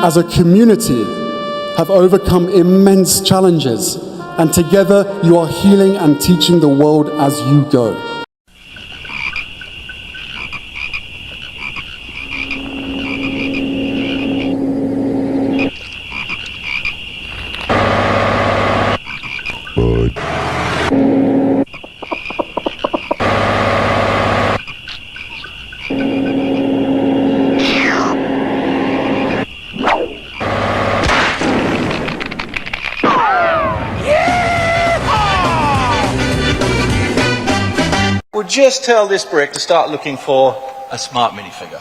as a community, have overcome immense challenges, and together you are healing and teaching the world as you go. We'll just tell this brick to start looking for a smart minifigure.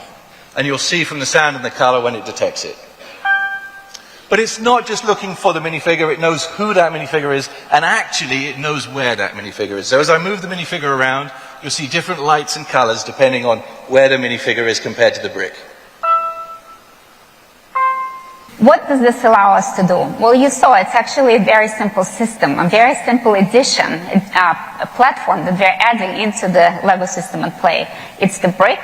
And you'll see from the sound and the color when it detects it. But it's not just looking for the minifigure, it knows who that minifigure is, and actually it knows where that minifigure is. So as I move the minifigure around, you'll see different lights and colors depending on where the minifigure is compared to the brick. What does this allow us to do? Well, you saw it's actually a very simple system, a very simple addition, a platform that we're adding into the Lego system at play. It's the brick,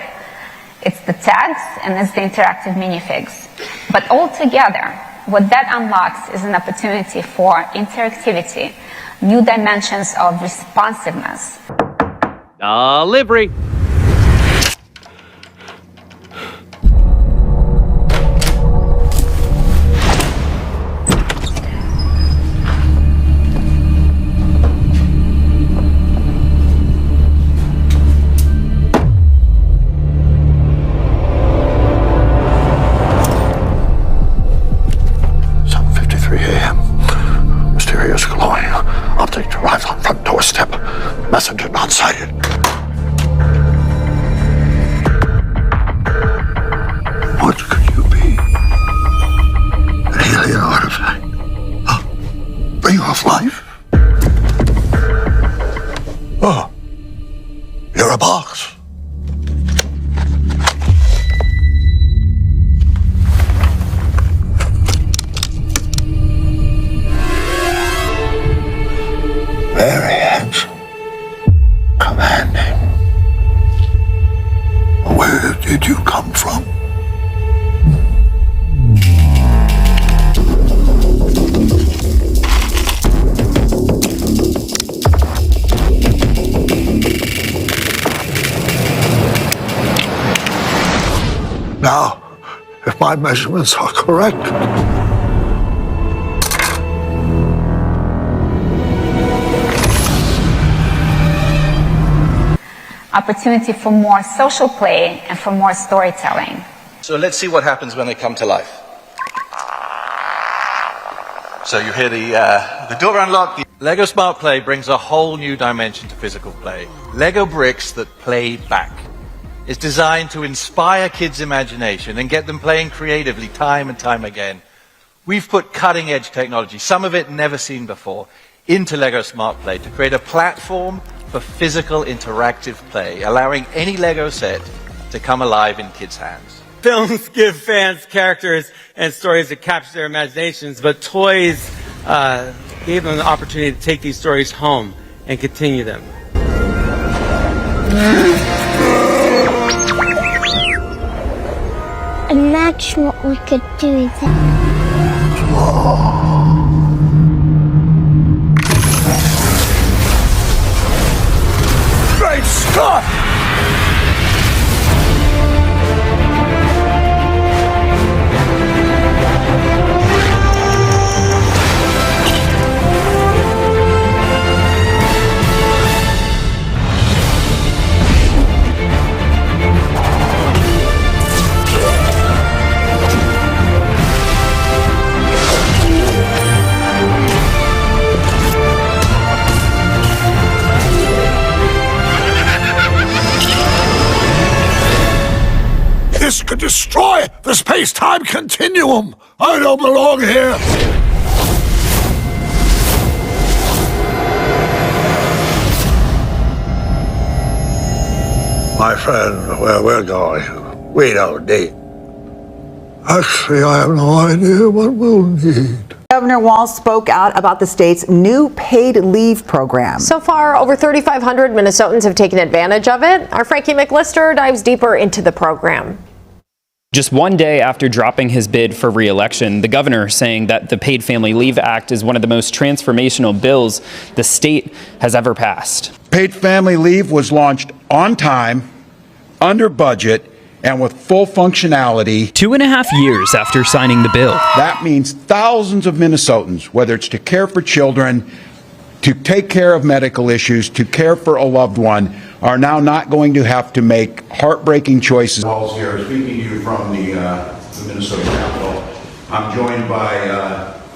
it's the tags, and it's the interactive minifigs. But all together, what that unlocks is an opportunity for interactivity, new dimensions of responsiveness. Delivery. Messenger not sighted. What could you be? An alien artifact? A bringer of life? Oh, you're a box. Very handsome. Commanding. Where did you come from? Now, if my measurements are correct, opportunity for more social play and for more storytelling. So let's see what happens when they come to life. So you hear the door unlock. The Lego Smart Play brings a whole new dimension to physical play. Lego bricks that play back. It's designed to inspire kids' imagination and get them playing creatively time and time again. We've put cutting-edge technology, some of it never seen before, into Lego Smart Play to create a platform for physical interactive play, allowing any Lego set to come alive in kids' hands. Films give fans characters and stories that capture their imaginations, but toys gave them the opportunity to take these stories home and continue them. Imagine what we could do with it. Great Scott! This could destroy the space-time continuum. I don't belong here. My friend, where we're going, we don't need. Actually, I have no idea what we'll need. Governor Walz spoke out about the state's new paid leave program. So far, over 3,500 Minnesotans have taken advantage of it. Our Frankie McLister dives deeper into the program. Just one day after dropping his bid for re-election, the governor saying that the Paid Family Leave Act is one of the most transformational bills the state has ever passed. Paid family leave was launched on time, under budget, and with full functionality. 2.5 years after signing the bill. That means thousands of Minnesotans, whether it's to care for children, to take care of medical issues, to care for a loved one, are now not going to have to make heartbreaking choices. Walz here, speaking to you from the Minnesota Capitol. I'm joined by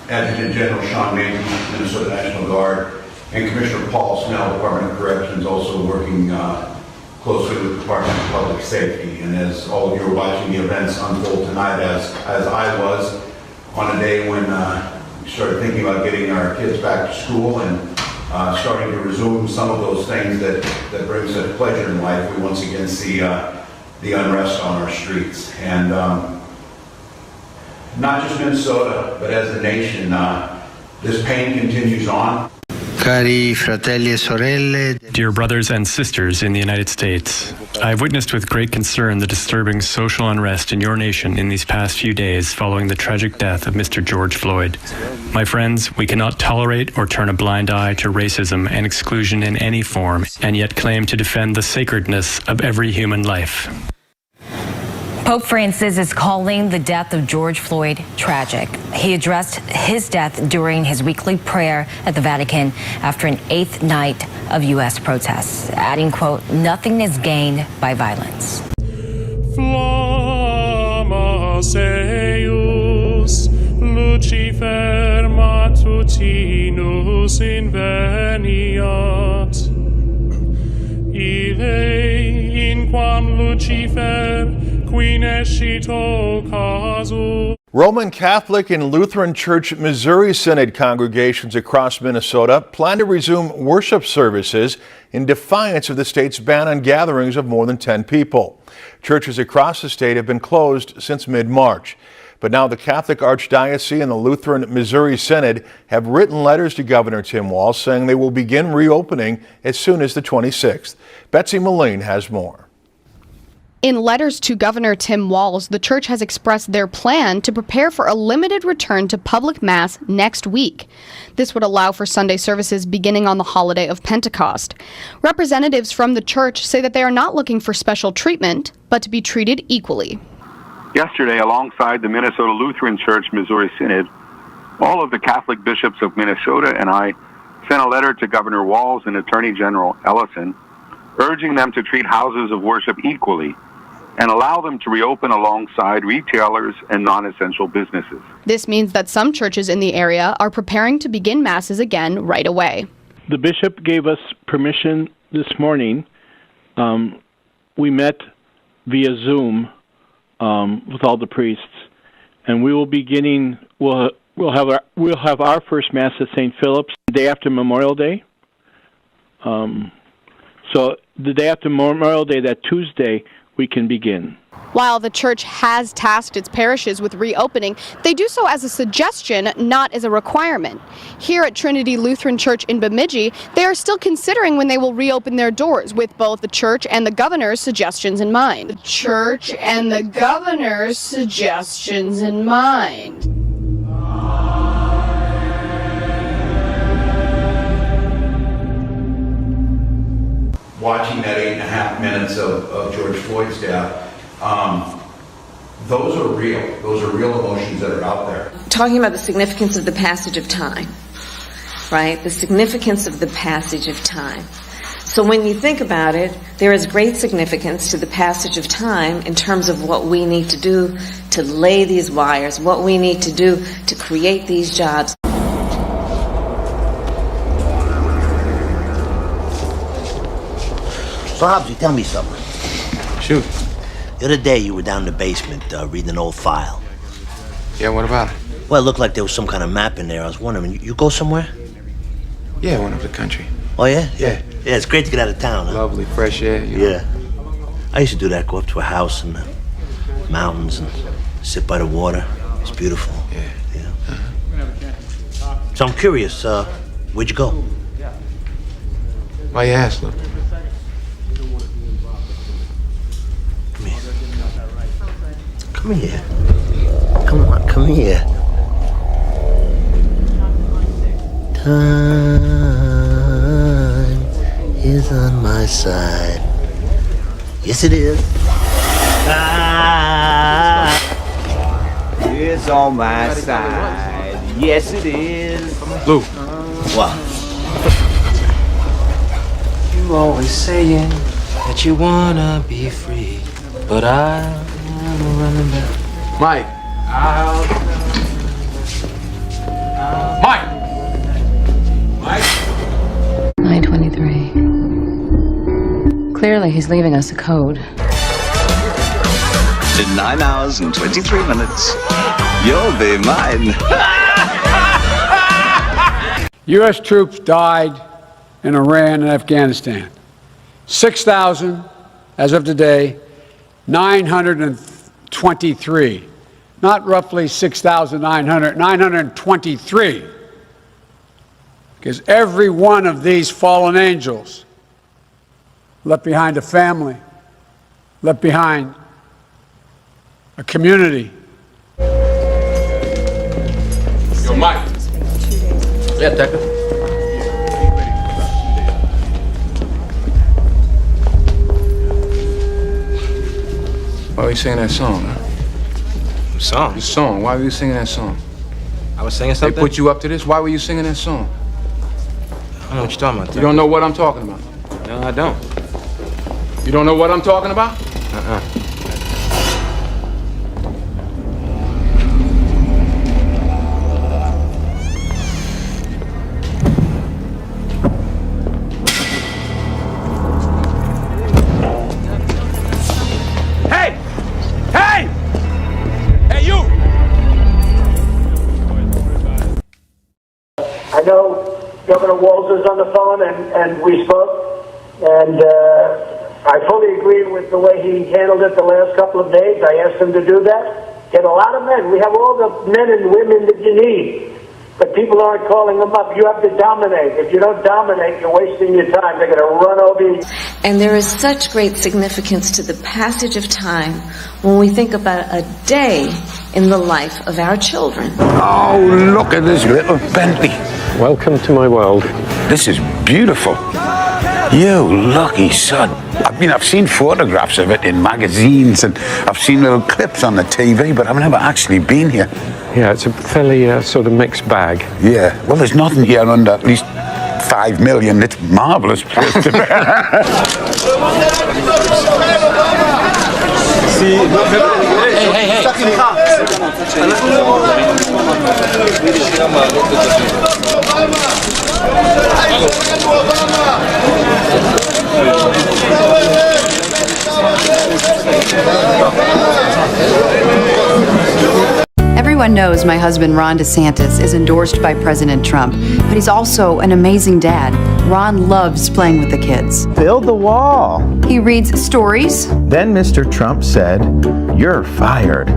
Adjutant General Sean Mankey, Minnesota National Guard, and Commissioner Paul Snell, Department of Corrections, also working closely with the Department of Public Safety. And as all of you are watching the events unfold tonight, as I was, on a day when we started thinking about getting our kids back to school and starting to resume some of those things that bring such pleasure in life, we once again see the unrest on our streets. And not just Minnesota, but as a nation, this pain continues on. Cari fratelli e sorelle. Dear brothers and sisters in the United States, I have witnessed with great concern the disturbing social unrest in your nation in these past few days following the tragic death of Mr. George Floyd. My friends, we cannot tolerate or turn a blind eye to racism and exclusion in any form, and yet claim to defend the sacredness of every human life. Pope Francis is calling the death of George Floyd tragic. He addressed his death during his weekly prayer at the Vatican after an 8th night of U.S. protests, adding, quote, "Nothing is gained by violence." Flammas eius, Lucifer matutinus inveniat. Ille in quam Lucifer Roman Catholic and Lutheran Church Missouri Synod congregations across Minnesota plan to resume worship services in defiance of the state's ban on gatherings of more than 10 people. Churches across the state have been closed since mid-March. But now the Catholic Archdiocese and the Lutheran Missouri Synod have written letters to Governor Tim Walz saying they will begin reopening as soon as the 26th. Betsy Moline has more. In letters to Governor Tim Walz, the church has expressed their plan to prepare for a limited return to public mass next week. This would allow for Sunday services beginning on the holiday of Pentecost. Representatives from the church say that they are not looking for special treatment, but to be treated equally. Yesterday, alongside the Minnesota Lutheran Church Missouri Synod, all of the Catholic bishops of Minnesota and I sent a letter to Governor Walz and Attorney General Ellison, urging them to treat houses of worship equally and allow them to reopen alongside retailers and non-essential businesses. This means that some churches in the area are preparing to begin masses again right away. The bishop gave us permission this morning. We met via Zoom with all the priests, and we will be beginning. We'll have our first mass at St. Philip's the day after Memorial Day. So the day after Memorial Day, that Tuesday, we can begin. While the church has tasked its parishes with reopening, they do so as a suggestion, not as a requirement. Here at Trinity Lutheran Church in Bemidji, they are still considering when they will reopen their doors, with both the church and the governor's suggestions in mind. The church and the governor's suggestions in mind. Watching that 8.5 minutes of George Floyd's death, those are real. Those are real emotions that are out there. Talking about the significance of the passage of time, right? The significance of the passage of time. So when you think about it, there is great significance to the passage of time in terms of what we need to do to lay these wires, what we need to do to create these jobs. So, Hobbsy, tell me something. Shoot. The other day, you were down in the basement reading an old file. Yeah, what about it? Well, it looked like there was some kind of map in there. I was wondering, you go somewhere? Yeah, I went up the country. Oh, yeah? Yeah. Yeah, it's great to get out of town, huh? Lovely, fresh air, you know. Yeah. I used to do that, go up to a house in the mountains and sit by the water. It's beautiful. Yeah. So I'm curious, where'd you go? Why you ask, look? Come here. Come on, come here. Time is on my side. Yes, it is. Time is on my side. Yes, it is. Lou. What? You always saying that you wanna be free, but I'm running back. Mike. Mike. 9:23. Clearly, he's leaving us a code. In 9 hours and 23 minutes, you'll be mine. U.S. troops died in Iran and Afghanistan. 6,000 as of today, 923. Not roughly 6,900, 923. Because every one of these fallen angels left behind a family, left behind a community. Yo, Mike. Yeah, Decker. Why were you singing that song, huh? Song? The song. Why were you singing that song? I was singing something? They put you up to this? Why were you singing that song? I don't know what you're talking about. You don't know what I'm talking about? No, I don't. You don't know what I'm talking about? Hey! Hey! Hey, you! I know Governor Walz is on the phone, and we spoke, and I fully agree with the way he handled it the last couple of days. I asked him to do that. Get a lot of men. We have all the men and women that you need, but people aren't calling them up. You have to dominate. If you don't dominate, you're wasting your time. They're going to run over you. And there is such great significance to the passage of time when we think about a day in the life of our children. Oh, look at this little Bentley. Welcome to my world. This is beautiful. You lucky son. I've seen photographs of it in magazines, and I've seen little clips on the TV, but I've never actually been here. Yeah, it's a fairly sort of mixed bag. Yeah, well, there's nothing here under at least 5 million. It's a marvellous place to be. Hey. Everyone knows my husband Ron DeSantis is endorsed by President Trump, but he's also an amazing dad. Ron loves playing with the kids. Build the wall. He reads stories. Then Mr. Trump said, "You're fired."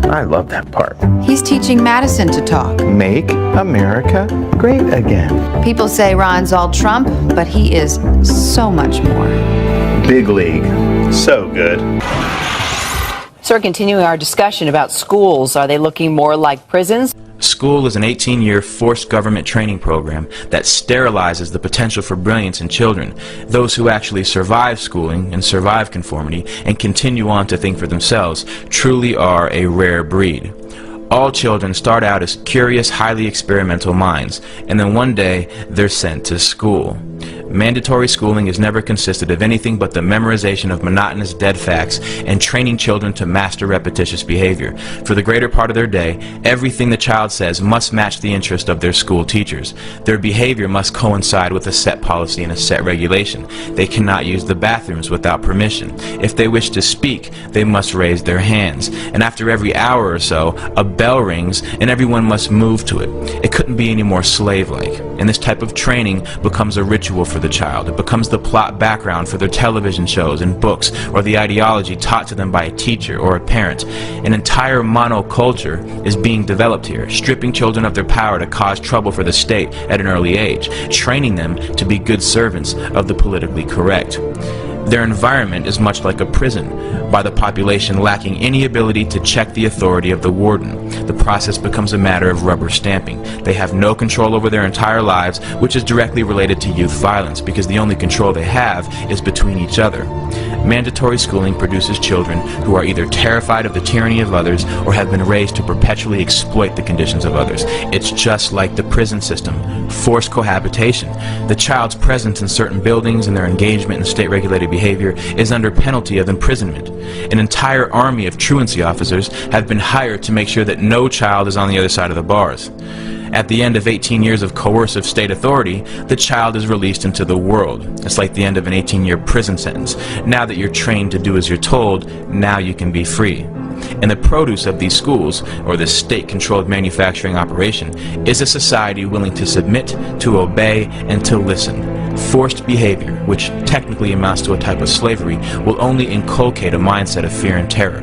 I love that part. He's teaching Madison to talk. Make America great again. People say Ron's all Trump, but he is so much more. Big league. So good. Sir, continuing our discussion about schools, are they looking more like prisons? School is an 18-year forced government training program that sterilizes the potential for brilliance in children. Those who actually survive schooling and survive conformity and continue on to think for themselves truly are a rare breed. All children start out as curious, highly experimental minds, and then one day they're sent to school. Mandatory schooling has never consisted of anything but the memorization of monotonous dead facts and training children to master repetitious behavior. For the greater part of their day, everything the child says must match the interest of their school teachers. Their behavior must coincide with a set policy and a set regulation. They cannot use the bathrooms without permission. If they wish to speak, they must raise their hands. And after every hour or so, a bell rings and everyone must move to it. It couldn't be any more slave-like. And this type of training becomes a ritual for the child. It becomes the plot background for their television shows and books, or the ideology taught to them by a teacher or a parent. An entire monoculture is being developed here, stripping children of their power to cause trouble for the state at an early age, training them to be good servants of the politically correct. Their environment is much like a prison, by the population lacking any ability to check the authority of the warden. The process becomes a matter of rubber stamping. They have no control over their entire lives, which is directly related to youth violence, because the only control they have is between each other. Mandatory schooling produces children who are either terrified of the tyranny of others or have been raised to perpetually exploit the conditions of others. It's just like the prison system, forced cohabitation. The child's presence in certain buildings and their engagement in state-regulated behavior is under penalty of imprisonment. An entire army of truancy officers have been hired to make sure that no child is on the other side of the bars. At the end of 18 years of coercive state authority, the child is released into the world. It's like the end of an 18-year prison sentence. Now that you're trained to do as you're told, now you can be free. And the produce of these schools, or this state-controlled manufacturing operation, is a society willing to submit, to obey, and to listen. Forced behavior, which technically amounts to a type of slavery, will only inculcate a mindset of fear and terror.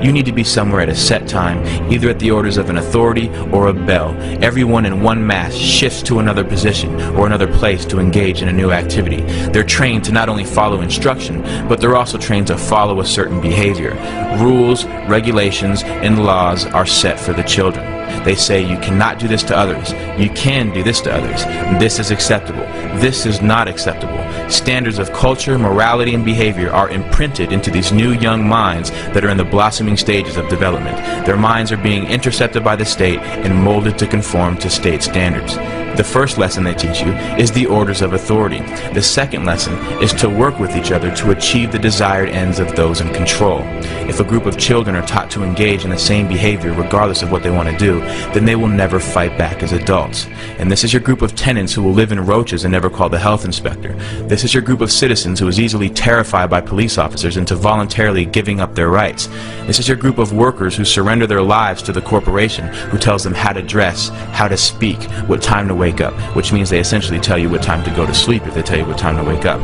You need to be somewhere at a set time, either at the orders of an authority or a bell. Everyone in one mass shifts to another position or another place to engage in a new activity. They're trained to not only follow instruction, but they're also trained to follow a certain behavior. Rules, regulations, and laws are set for the children. They say you cannot do this to others. You can do this to others. This is acceptable. This is not acceptable. Standards of culture, morality, and behavior are imprinted into these new young minds that are in the blossoming stages of development. Their minds are being intercepted by the state and molded to conform to state standards. The first lesson they teach you is the orders of authority. The second lesson is to work with each other to achieve the desired ends of those in control. If a group of children are taught to engage in the same behavior regardless of what they want to do, then they will never fight back as adults. And this is your group of tenants who will live in roaches and never call the health inspector. This is your group of citizens who is easily terrified by police officers into voluntarily giving up their rights. This is your group of workers who surrender their lives to the corporation who tells them how to dress, how to speak, what time to wake up, which means they essentially tell you what time to go to sleep if they tell you what time to wake up.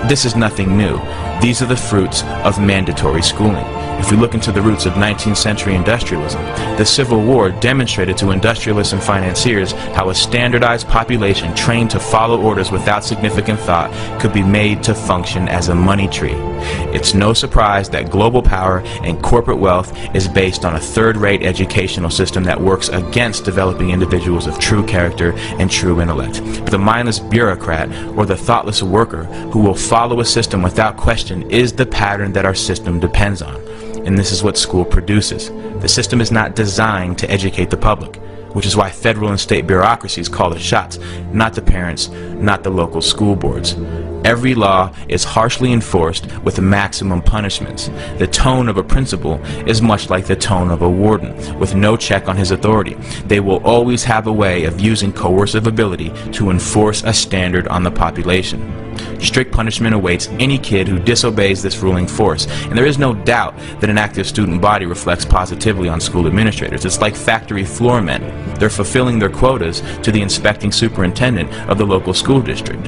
This is nothing new. These are the fruits of mandatory schooling. If we look into the roots of 19th century industrialism, the Civil War demonstrated to industrialists and financiers how a standardized population trained to follow orders without significant thought could be made to function as a money tree. It's no surprise that global power and corporate wealth is based on a third-rate educational system that works against developing individuals of true character and true intellect. But the mindless bureaucrat or the thoughtless worker who will follow a system without question is the pattern that our system depends on. And this is what school produces. The system is not designed to educate the public, which is why federal and state bureaucracies call the shots, not the parents, not the local school boards. Every law is harshly enforced with maximum punishments. The tone of a principal is much like the tone of a warden, with no check on his authority. They will always have a way of using coercive ability to enforce a standard on the population. Strict punishment awaits any kid who disobeys this ruling force, and there is no doubt that an active student body reflects positively on school administrators. It's like factory floor men. They're fulfilling their quotas to the inspecting superintendent of the local school district.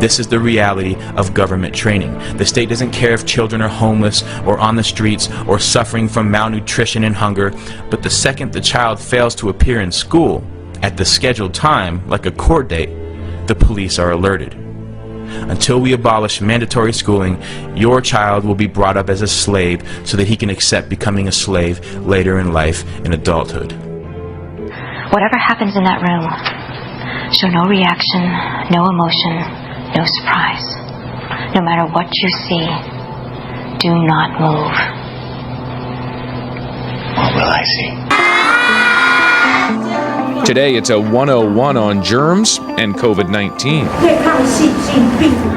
This is the reality of government training. The state doesn't care if children are homeless or on the streets or suffering from malnutrition and hunger, but the second the child fails to appear in school at the scheduled time, like a court date, the police are alerted. Until we abolish mandatory schooling, your child will be brought up as a slave so that he can accept becoming a slave later in life in adulthood. Whatever happens in that room, show no reaction, no emotion, no surprise. No matter what you see, do not move. What will I see? Today it's a 101 on germs and COVID-19.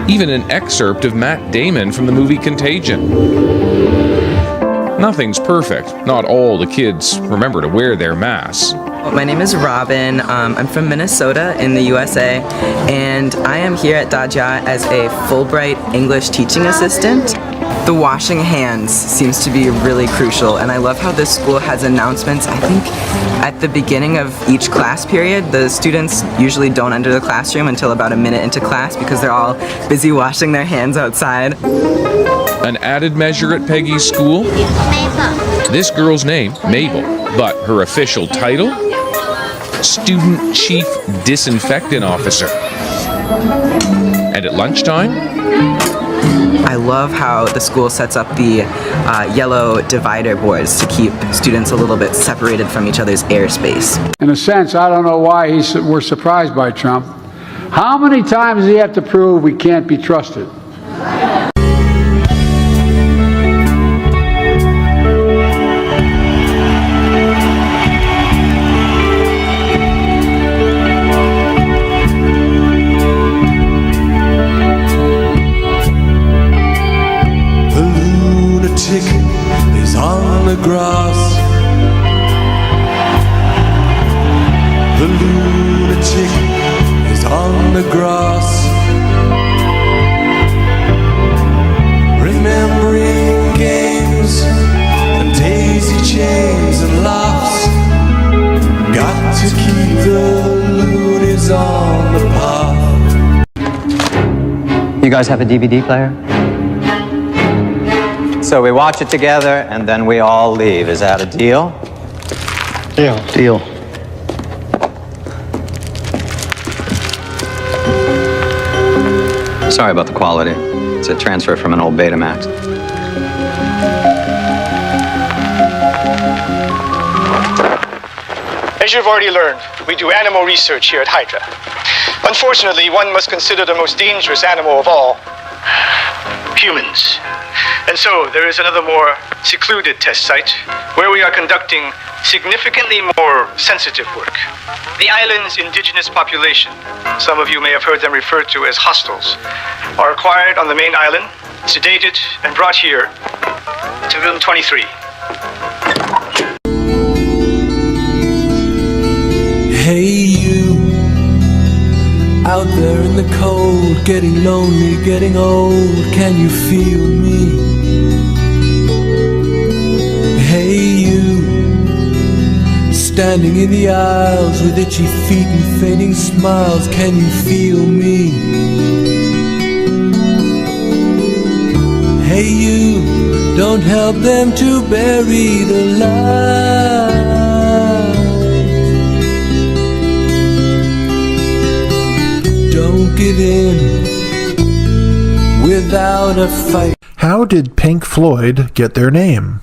Even an excerpt of Matt Damon from the movie Contagion. Nothing's perfect. Not all the kids remember to wear their masks. My name is Robin. I'm from Minnesota in the USA, and I am here at Dajia as a Fulbright English teaching assistant. The washing hands seems to be really crucial, and I love how this school has announcements. I think at the beginning of each class period, the students usually don't enter the classroom until about a minute into class because they're all busy washing their hands outside. An added measure at Peggy's school? This girl's name, Mabel, but her official title? Student Chief Disinfectant Officer. And at lunchtime, I love how the school sets up the yellow divider boards to keep students a little bit separated from each other's airspace. In a sense, I don't know why we're surprised by Trump. How many times does he have to prove we can't be trusted? Is on the grass. The lunatic is on the grass, remembering games and daisy chains and laughs. Got to keep the loonies on the path. You guys have a DVD player? So we watch it together and then we all leave. Is that a deal? Deal. Sorry about the quality. It's a transfer from an old Betamax. As you've already learned, we do animal research here at Hydra. Unfortunately, one must consider the most dangerous animal of all, humans. And so there is another more secluded test site where we are conducting significantly more sensitive work. The island's indigenous population, some of you may have heard them referred to as hostiles, are acquired on the main island, sedated, and brought here to room 23. Hey you, out there in the cold, getting lonely, getting old, can you feel me? Hey you, standing in the aisles with itchy feet and fading smiles, can you feel me? Hey you, don't help them to bury the light. Don't give in without a fight. How did Pink Floyd get their name?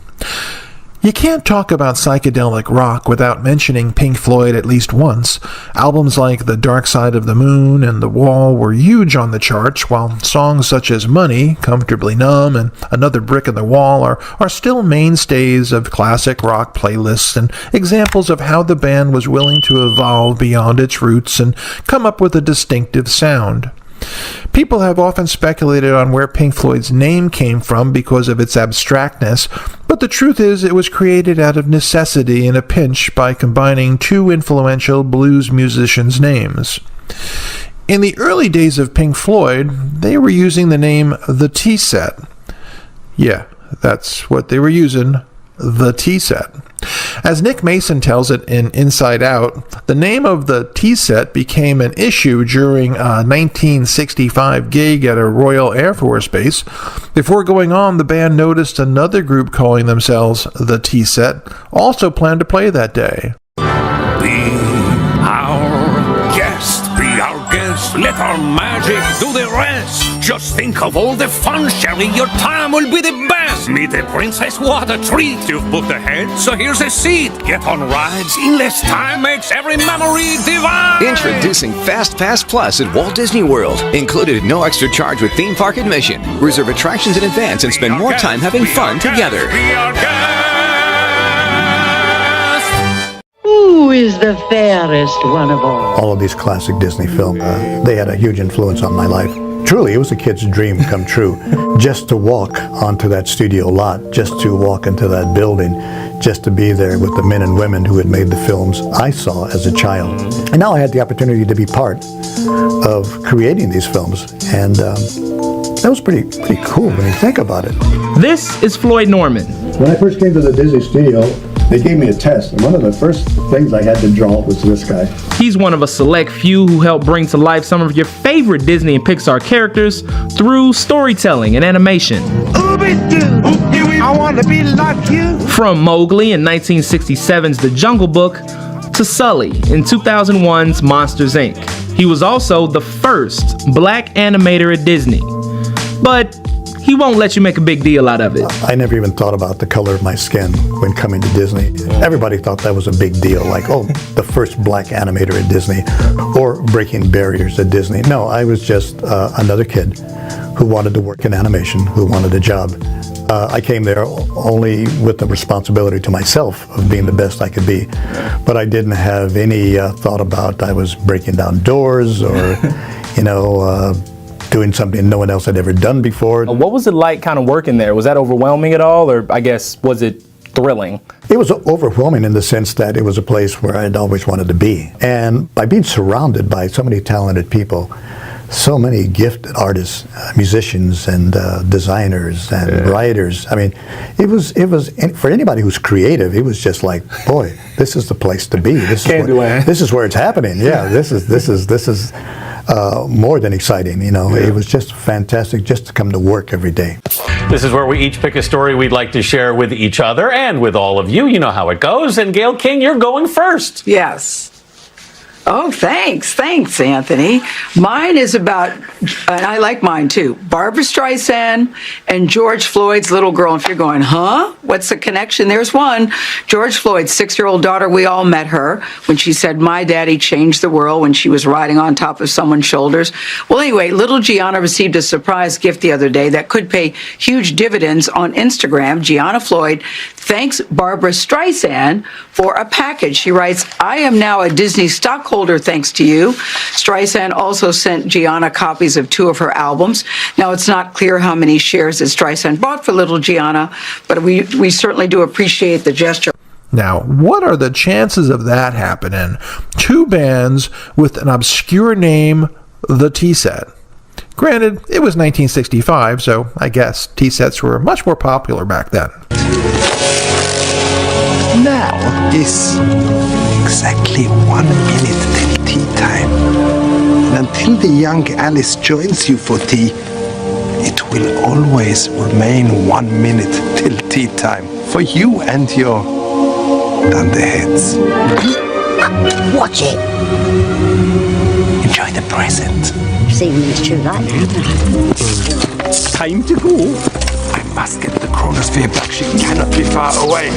You can't talk about psychedelic rock without mentioning Pink Floyd at least once. Albums like The Dark Side of the Moon and The Wall were huge on the charts, while songs such as Money, Comfortably Numb, and Another Brick in the Wall are still mainstays of classic rock playlists and examples of how the band was willing to evolve beyond its roots and come up with a distinctive sound. People have often speculated on where Pink Floyd's name came from because of its abstractness, but the truth is it was created out of necessity in a pinch by combining two influential blues musicians' names. In the early days of Pink Floyd, they were using the name The Tea-Set. Yeah, that's what they were using, The Tea-Set. As Nick Mason tells it in Inside Out, the name of the Tea-Set became an issue during a 1965 gig at a Royal Air Force base. Before going on, the band noticed another group calling themselves the Tea-Set also planned to play that day. Be our guest, let our magic do the rest. Just think of all the fun sharing, your time will be the best. Meet the princess, what a treat. You've booked ahead, so here's a seat. Get on rides in less time, makes every memory divine. Introducing Fast Pass Plus at Walt Disney World. Included no extra charge with theme park admission. Reserve attractions in advance and spend more time having fun together. Who is the fairest one of all? All of these classic Disney films, they had a huge influence on my life. Truly, it was a kid's dream come true. Just to walk onto that studio lot, just to walk into that building, just to be there with the men and women who had made the films I saw as a child. And now I had the opportunity to be part of creating these films, and that was pretty cool when you think about it. This is Floyd Norman. When I first came to the Disney studio, they gave me a test, and one of the first things I had to draw was this guy. He's one of a select few who helped bring to life some of your favorite Disney and Pixar characters through storytelling and animation. I want to be like you. From Mowgli in 1967's The Jungle Book to Sully in 2001's Monsters, Inc. He was also the first black animator at Disney. But he won't let you make a big deal out of it. I never even thought about the color of my skin when coming to Disney. Everybody thought that was a big deal, like, oh, the first black animator at Disney, or breaking barriers at Disney. No, I was just another kid who wanted to work in animation, who wanted a job. I came there only with the responsibility to myself of being the best I could be, but I didn't have any thought about I was breaking down doors or, doing something no one else had ever done before. What was it like kind of working there? Was that overwhelming at all, or I guess was it thrilling? It was overwhelming in the sense that it was a place where I'd always wanted to be, and by being surrounded by so many talented people, so many gifted artists, musicians, and designers and writers. I mean, it was for anybody who's creative. It was just like, boy, this is the place to be. This is where it's happening. Yeah, this is more than exciting. It was just fantastic just to come to work every day. This is where we each pick a story we'd like to share with each other and with all of you. You know how it goes. And Gail King, you're going first. Yes. Oh, thanks, Anthony. Mine is about, and I like mine too, Barbra Streisand and George Floyd's little girl. If you're going, huh? What's the connection? There's one. George Floyd's 6-year-old daughter, we all met her when she said, my daddy changed the world, when she was riding on top of someone's shoulders. Well, anyway, little Gianna received a surprise gift the other day that could pay huge dividends on Instagram. Gianna Floyd thanks Barbra Streisand for a package. She writes, I am now a Disney stockholder thanks to you. Streisand also sent Gianna copies of 2 of her albums. Now, it's not clear how many shares that Streisand bought for little Gianna, but we certainly do appreciate the gesture. Now, what are the chances of that happening? 2 bands with an obscure name, the T-Set. Granted, it was 1965, so I guess T-Sets were much more popular back then. Now is exactly 1 minute till tea time. And until the young Alice joins you for tea, it will always remain 1 minute till tea time for you and your dunderheads. Watch it. Enjoy the present. See when it's true light. Time to go. I must get the chronosphere back. She cannot be far away.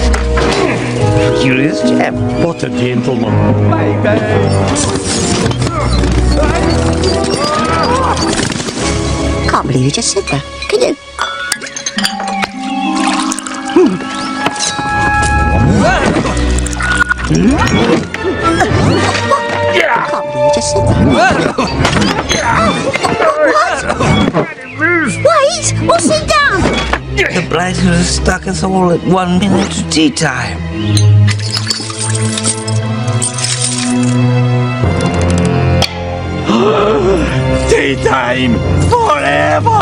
Curious chap. What a gentleman. Can't believe you just said that. Can you? Yeah. Can't believe you just said that. Wait! We'll sit down! The blighter has stuck us all at 1 minute to tea time. Tea time forever!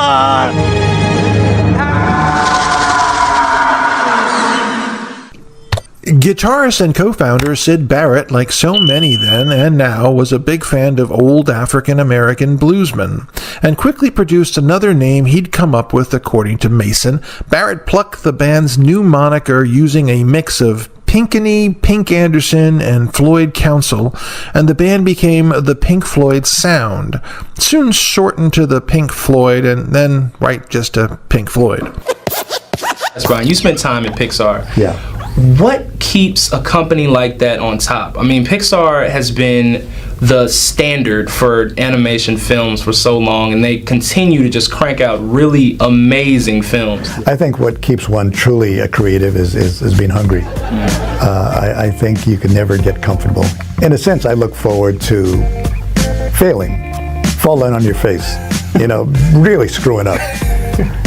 Guitarist and co-founder Syd Barrett, like so many then and now, was a big fan of old African-American bluesmen, and quickly produced another name he'd come up with according to Mason. Barrett plucked the band's new moniker using a mix of Pinkney, Pink Anderson, and Floyd Council, and the band became the Pink Floyd Sound, soon shortened to the Pink Floyd, and then just to Pink Floyd. That's Brian, you spent time at Pixar. Yeah. What keeps a company like that on top? I mean, Pixar has been the standard for animation films for so long, and they continue to just crank out really amazing films. I think what keeps one truly creative is being hungry. I think you can never get comfortable. In a sense, I look forward to failing, falling on your face, really screwing up.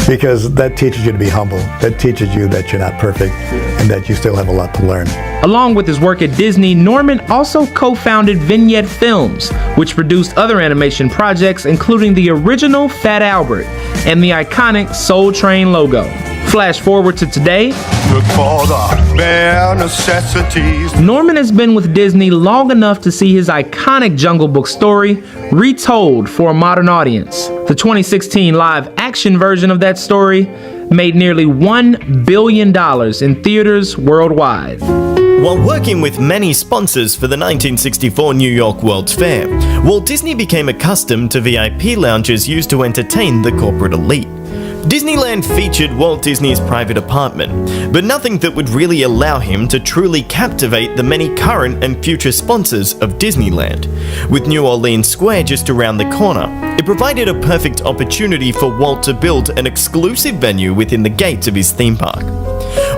Because that teaches you to be humble. That teaches you that you're not perfect and that you still have a lot to learn. Along with his work at Disney, Norman also co-founded Vignette Films, which produced other animation projects, including the original Fat Albert and the iconic Soul Train logo. Flash forward to today. Look for the bare necessities. Norman has been with Disney long enough to see his iconic Jungle Book story retold for a modern audience. The 2016 live-action version of that story made nearly $1 billion in theaters worldwide. While working with many sponsors for the 1964 New York World's Fair, Walt Disney became accustomed to VIP lounges used to entertain the corporate elite. Disneyland featured Walt Disney's private apartment, but nothing that would really allow him to truly captivate the many current and future sponsors of Disneyland. With New Orleans Square just around the corner, it provided a perfect opportunity for Walt to build an exclusive venue within the gates of his theme park.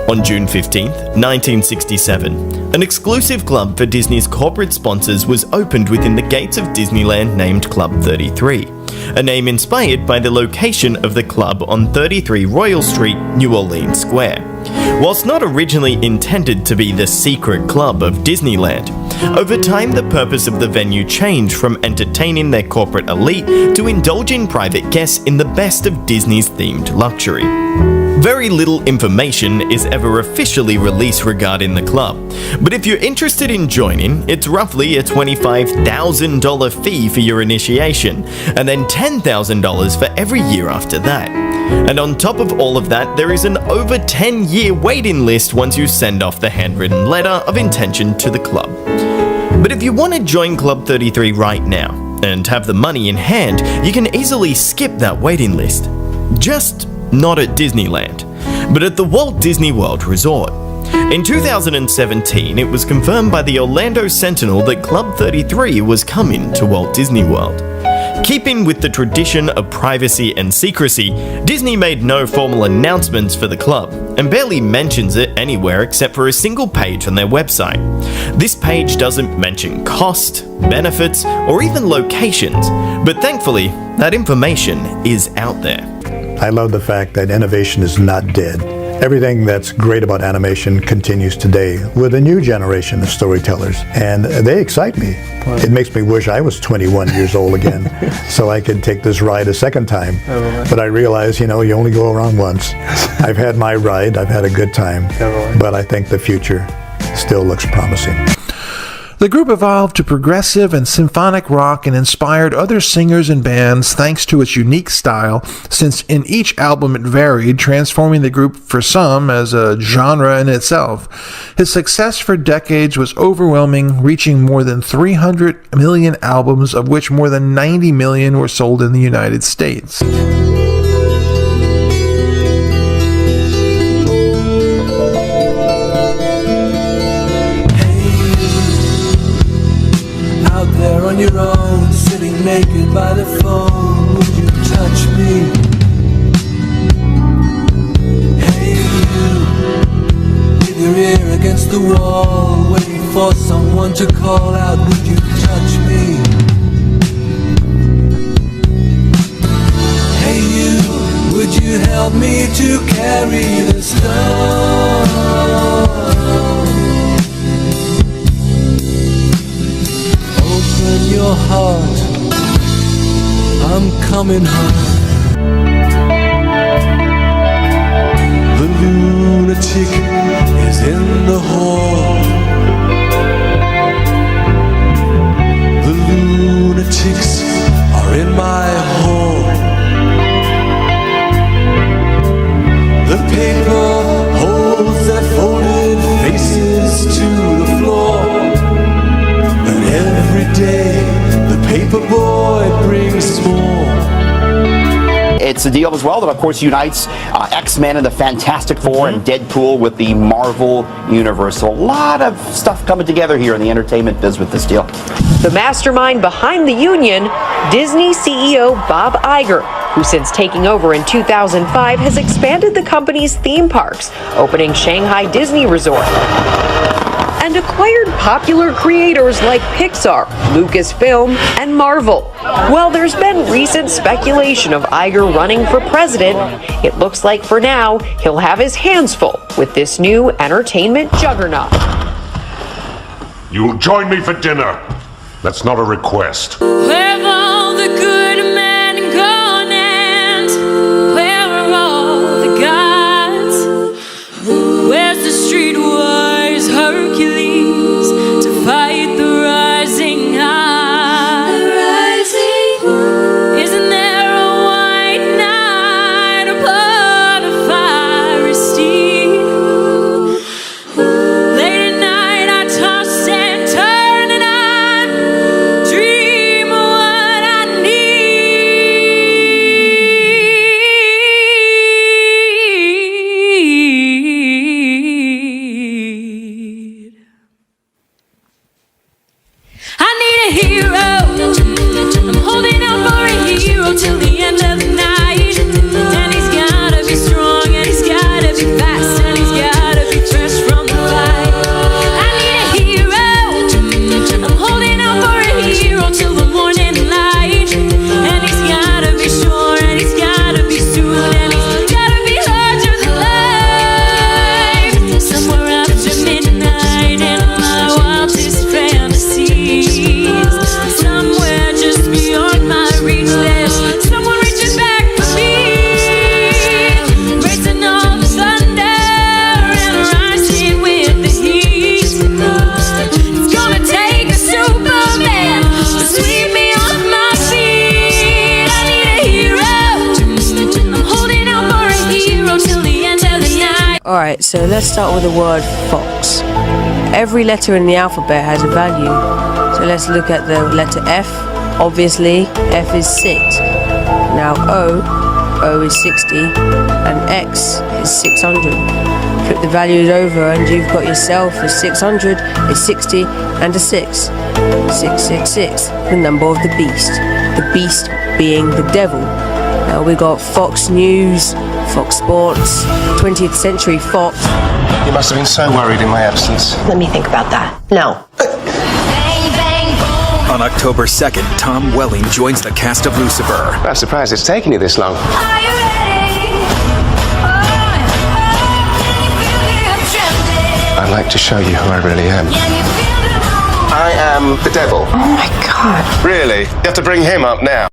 On June 15, 1967, an exclusive club for Disney's corporate sponsors was opened within the gates of Disneyland named Club 33, a name inspired by the location of the club on 33 Royal Street, New Orleans Square. Whilst not originally intended to be the secret club of Disneyland, over time the purpose of the venue changed from entertaining their corporate elite to indulging private guests in the best of Disney's themed luxury. Very little information is ever officially released regarding the club, but if you're interested in joining, it's roughly a $25,000 fee for your initiation, and then $10,000 for every year after that. And on top of all of that, there is an over 10-year waiting list once you send off the handwritten letter of intention to the club. But if you want to join Club 33 right now, and have the money in hand, you can easily skip that waiting list. Just not at Disneyland, but at the Walt Disney World Resort. In 2017, it was confirmed by the Orlando Sentinel that Club 33 was coming to Walt Disney World. Keeping with the tradition of privacy and secrecy, Disney made no formal announcements for the club, and barely mentions it anywhere except for a single page on their website. This page doesn't mention cost, benefits, or even locations, but thankfully, that information is out there. I love the fact that innovation is not dead. Everything that's great about animation continues today with a new generation of storytellers, and they excite me. It makes me wish I was 21 years old again so I could take this ride a second time. But I realize, you only go around once. I've had my ride, I've had a good time, but I think the future still looks promising. The group evolved to progressive and symphonic rock and inspired other singers and bands thanks to its unique style, since in each album it varied, transforming the group for some as a genre in itself. His success for decades was overwhelming, reaching more than 300 million albums, of which more than 90 million were sold in the United States. On your own, sitting naked by the phone, would you touch me? Hey you, with your ear against the wall, waiting for someone to call out, would you touch me? Hey you, would you help me to carry the stone? Open your heart, I'm coming home. The lunatic is in the hall. The lunatics are in my hall. The paper holds their folded faces to the floor. Every day, the paper boy brings more. It's a deal as well that, of course, unites X-Men and the Fantastic Four and Deadpool with the Marvel Universe. So a lot of stuff coming together here in the entertainment biz with this deal. The mastermind behind the union, Disney CEO Bob Iger, who since taking over in 2005 has expanded the company's theme parks, opening Shanghai Disney Resort, and acquired popular creators like Pixar, Lucasfilm, and Marvel. While there's been recent speculation of Iger running for president, it looks like for now he'll have his hands full with this new entertainment juggernaut. You'll join me for dinner. That's not a request. Where have all the good men gone, and where are all the gods? Where's the streetwise Hercules to fight the rising tide? Isn't there a white knight upon a fiery steed? Late at night I toss and turn, and I dream of what I need. Alright, so let's start with the word fox. Every letter in the alphabet has a value. So let's look at the letter F. Obviously, F is 6. Now O is 60, and X is 600. Flip the values over and you've got yourself a 600, a 60, and a 6. 666, the number of the beast. The beast being the devil. Now we got Fox News, Fox Sports, 20th Century Fox. You must have been so worried in my absence. Let me think about that. No. On October 2nd, Tom Welling joins the cast of Lucifer. I'm surprised it's taken you this long. I'd like to show you who I really am. I am the devil. Oh my God. Really? You have to bring him up now.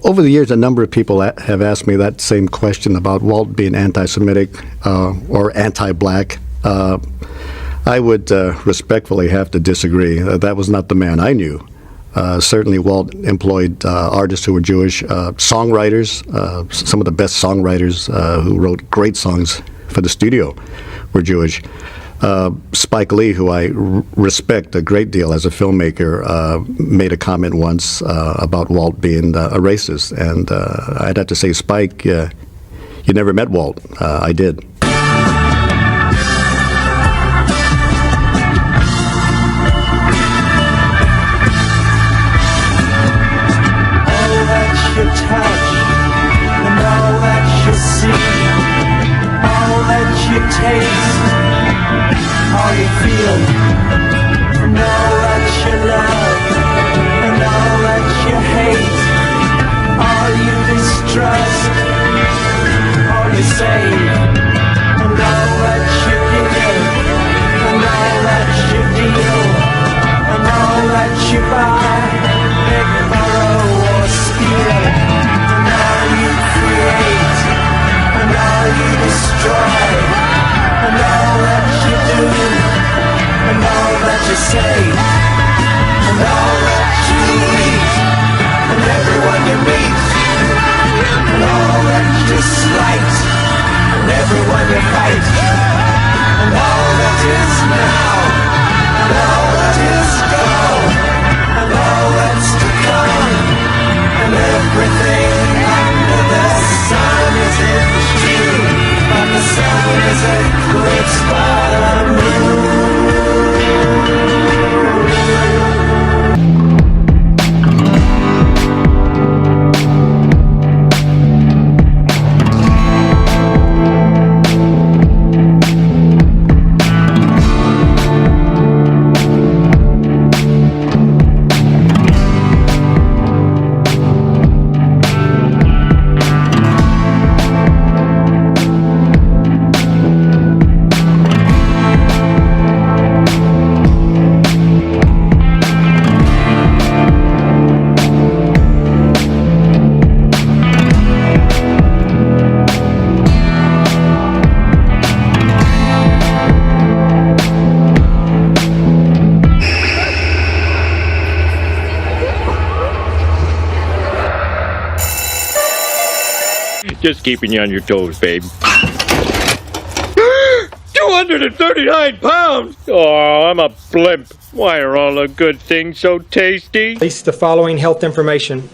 Over the years, a number of people have asked me that same question about Walt being anti-Semitic or anti-black. I would respectfully have to disagree. That was not the man I knew. Certainly, Walt employed artists who were Jewish, songwriters. Some of the best songwriters who wrote great songs for the studio were Jewish. Spike Lee, who I respect a great deal as a filmmaker, made a comment once about Walt being a racist. And I'd have to say, Spike, you never met Walt. I did. All you feel, and all that you love, and all that you hate, all you distrust, all you save, and all that you give, and all that you deal, and all that you buy, beg, borrow, or steal, and all you create, and all you destroy, and all that you do, and all that you say, and all that you eat, and everyone you meet, and all that you slight, and everyone you fight, and all that is now, and all that is gone, and all that's to come, and everything under the sun is in June, but the sun is eclipsed by the moon. Just keeping you on your toes, babe. 239 pounds! Oh, I'm a blimp. Why are all the good things so tasty? Release the following health information.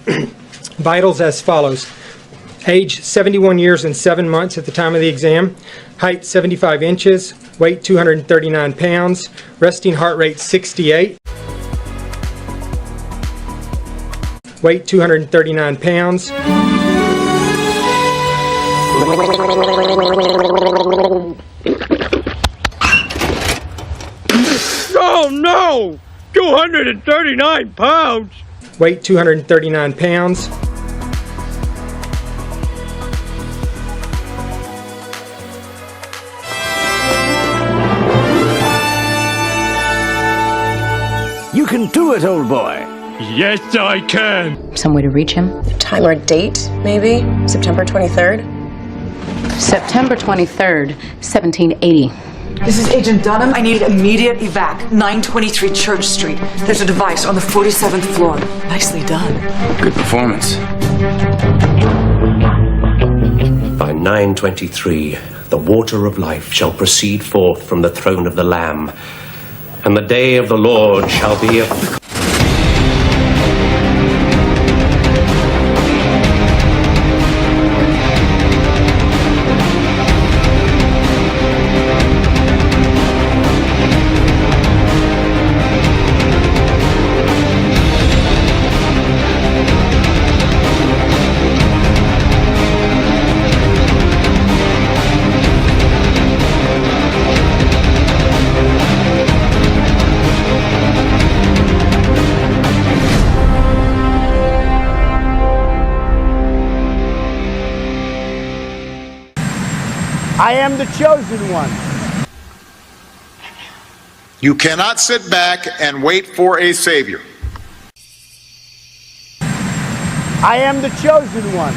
Vitals as follows. Age 71 years and 7 months at the time of the exam. Height 75 inches. Weight 239 pounds. Resting heart rate 68. weight 239 pounds. Oh no! 239 pounds! Weight 239 pounds. You can do it, old boy. Yes, I can. Some way to reach him? Time or date, maybe? September 23rd? September 23rd, 1780. This is Agent Dunham. I need immediate evac. 923 Church Street. There's a device on the 47th floor. Nicely done. Good performance. By 9:23, the water of life shall proceed forth from the throne of the Lamb, and the day of the Lord shall be a... I am the chosen one. You cannot sit back and wait for a savior. I am the chosen one.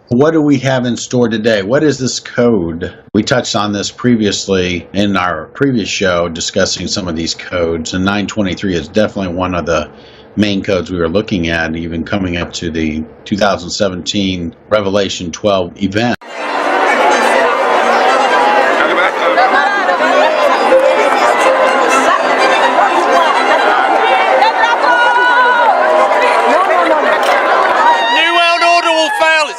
What do we have in store today? What is this code? We touched on this previously in our previous show discussing some of these codes, and 923 is definitely one of the main codes we were looking at, even coming up to the 2017 Revelation 12 event.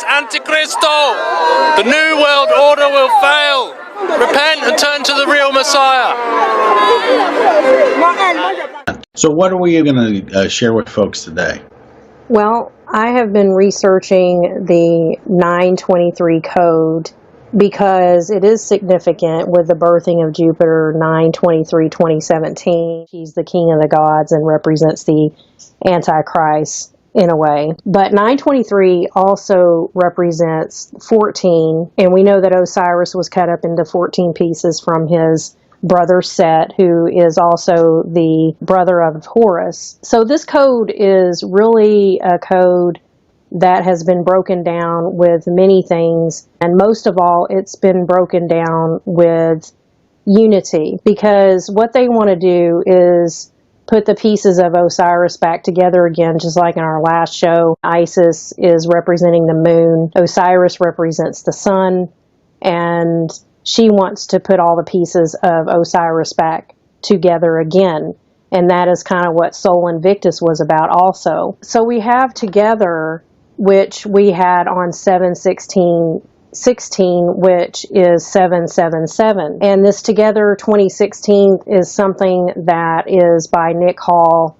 Antichrist. The new world order will fail. Repent and turn to the real Messiah. So what are we going to share with folks today? Well, I have been researching the 923 code because it is significant with the birthing of Jupiter 9/23/2017. He's the king of the gods and represents the Antichrist in a way. But 923 also represents 14, and we know that Osiris was cut up into 14 pieces from his brother Set, who is also the brother of Horus. So this code is really a code that has been broken down with many things, and most of all, it's been broken down with unity, because what they want to do is put the pieces of Osiris back together again, just like in our last show. Isis is representing the moon, Osiris represents the sun, and she wants to put all the pieces of Osiris back together again. And that is kind of what Sol Invictus was about also. So we have together, which we had on 7/16/16, which is 777. And this Together 2016 is something that is by Nick Hall.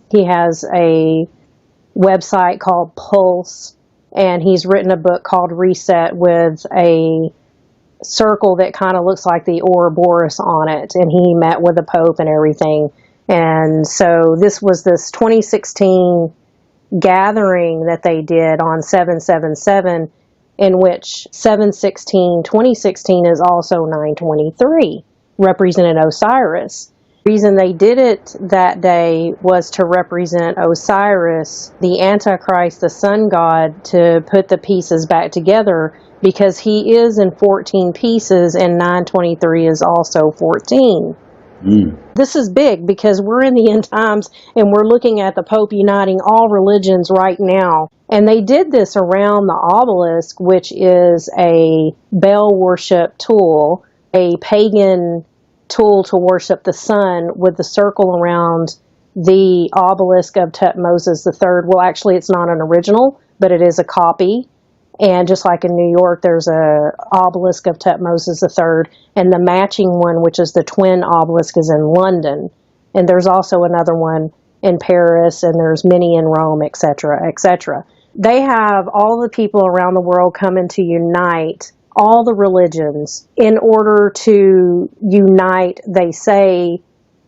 He has a website called Pulse, and he's written a book called Reset with a circle that kind of looks like the Ouroboros on it. And he met with the Pope and everything. And so this was this 2016 gathering that they did on 777, in which 7/16/2016 is also 923, represented Osiris. The reason they did it that day was to represent Osiris, the Antichrist, the sun god, to put the pieces back together, because he is in 14 pieces and 923 is also 14. This is big because we're in the end times and we're looking at the Pope uniting all religions right now. And they did this around the obelisk, which is a Baal worship tool, a pagan tool to worship the sun, with the circle around the obelisk of Tutmosis III. Well, actually, it's not an original, but it is a copy. And just like in New York, there's a obelisk of Tutmosis III, and the matching one, which is the twin obelisk, is in London. And there's also another one in Paris, and there's many in Rome, etc., etc. They have all the people around the world coming to unite all the religions in order to unite, they say,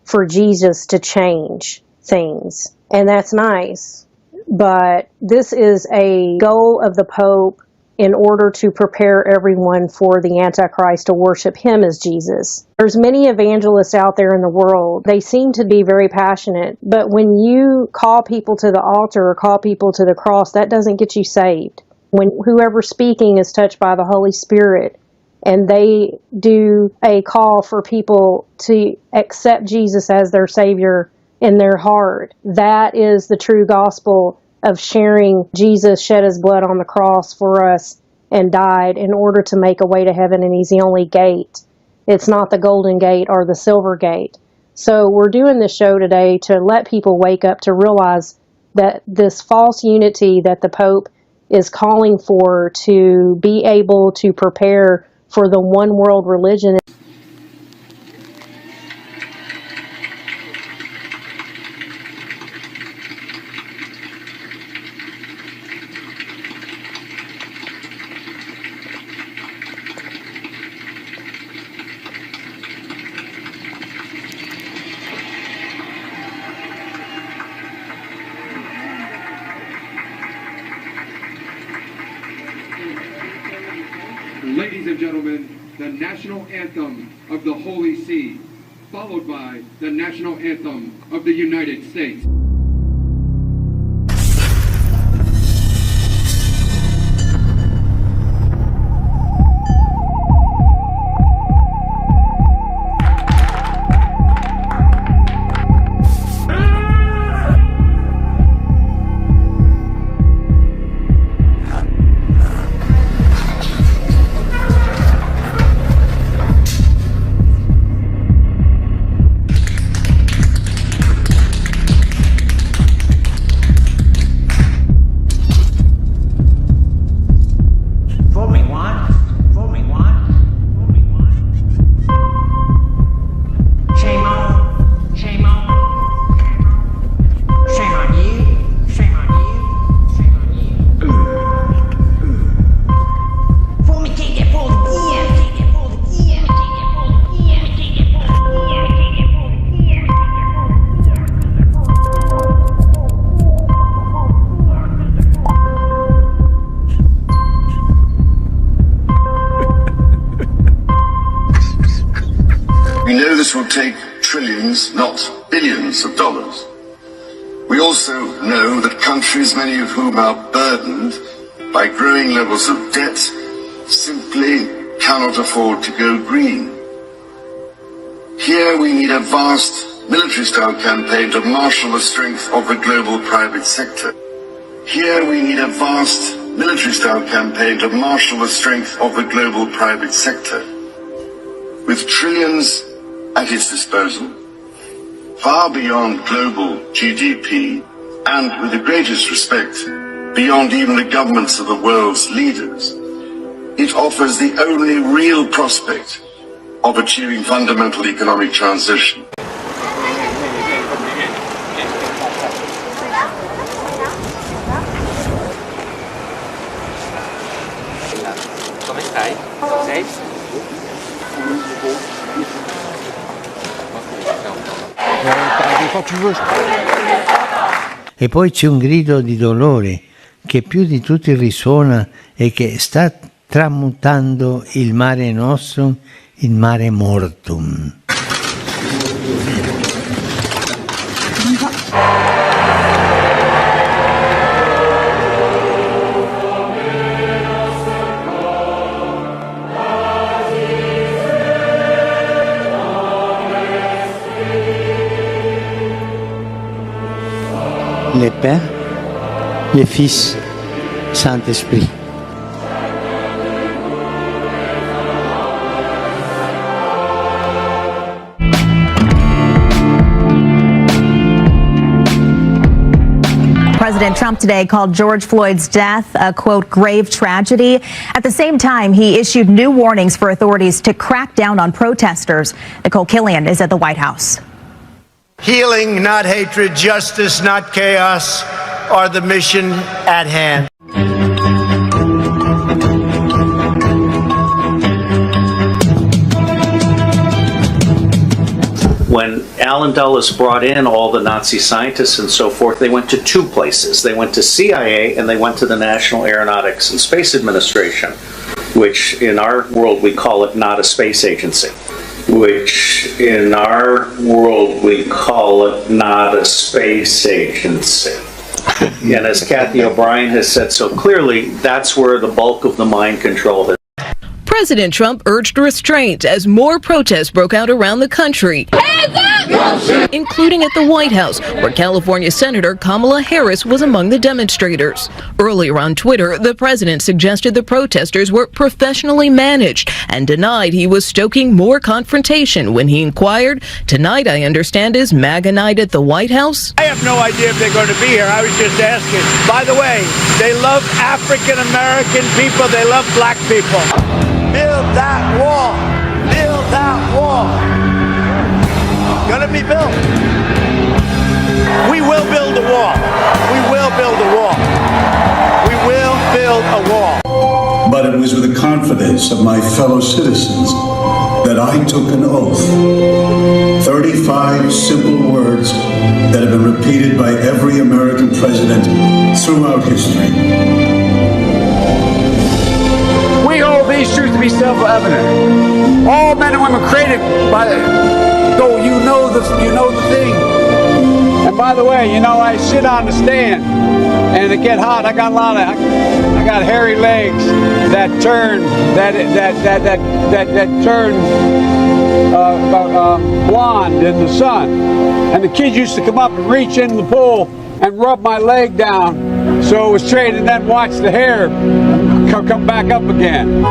for Jesus to change things. And that's nice. But this is a goal of the Pope in order to prepare everyone for the Antichrist to worship him as Jesus. There's many evangelists out there in the world. They seem to be very passionate, but when you call people to the altar or call people to the cross, that doesn't get you saved. When whoever's speaking is touched by the Holy Spirit and they do a call for people to accept Jesus as their Savior in their heart, that is the true gospel of sharing Jesus shed his blood on the cross for us and died in order to make a way to heaven, and he's the only gate. It's not the golden gate or the silver gate. So we're doing this show today to let people wake up to realize that this false unity that the Pope is calling for to be able to prepare for the one world religion. Ladies and gentlemen, the national anthem of the Holy See, followed by the national anthem of the United States. Will take trillions, not billions of dollars. We also know that countries, many of whom are burdened by growing levels of debt, simply cannot afford to go green. Here we need a vast military-style campaign to marshal the strength of the global private sector. Here we need a vast military-style campaign to marshal the strength of the global private sector. With trillions at its disposal, far beyond global GDP, and with the greatest respect, beyond even the governments of the world's leaders, it offers the only real prospect of achieving fundamental economic transition. Come stai? Sei? E poi c'è un grido di dolore che più di tutti risuona e che sta tramutando il mare nostrum in mare mortum. Le Père, le Fils, Saint-Esprit. President Trump today called George Floyd's death a, quote, grave tragedy. At the same time, he issued new warnings for authorities to crack down on protesters. Nicole Killian is at the White House. Healing, not hatred, justice, not chaos, are the mission at hand. When Alan Dulles brought in all the Nazi scientists and so forth, they went to two places. They went to CIA and they went to the National Aeronautics and Space Administration, which in our world we call it not a space agency. Which in our world we call it not a space agency. And as Kathy O'Brien has said so clearly, that's where the bulk of the mind control is. President Trump urged restraint as more protests broke out around the country, including at the White House, where California Senator Kamala Harris was among the demonstrators. Earlier on Twitter, the president suggested the protesters were professionally managed and denied he was stoking more confrontation when he inquired, "Tonight, I understand, is MAGA night at the White House?" I have no idea if they're going to be here. I was just asking. By the way, they love African American people. They love black people. Build that wall. Build that wall. Gonna be built. We will build a wall. We will build a wall. We will build a wall. But it was with the confidence of my fellow citizens that I took an oath. 35 simple words that have been repeated by every American president throughout history. We hold these truths to be self-evident. All men and women created by so you know the thing. And by the way, you know, I sit on the stand and it get hot. I got hairy legs that turn blonde in the sun. And the kids used to come up and reach in the pool and rub my leg down so it was straight, and then watch the hair come back up again.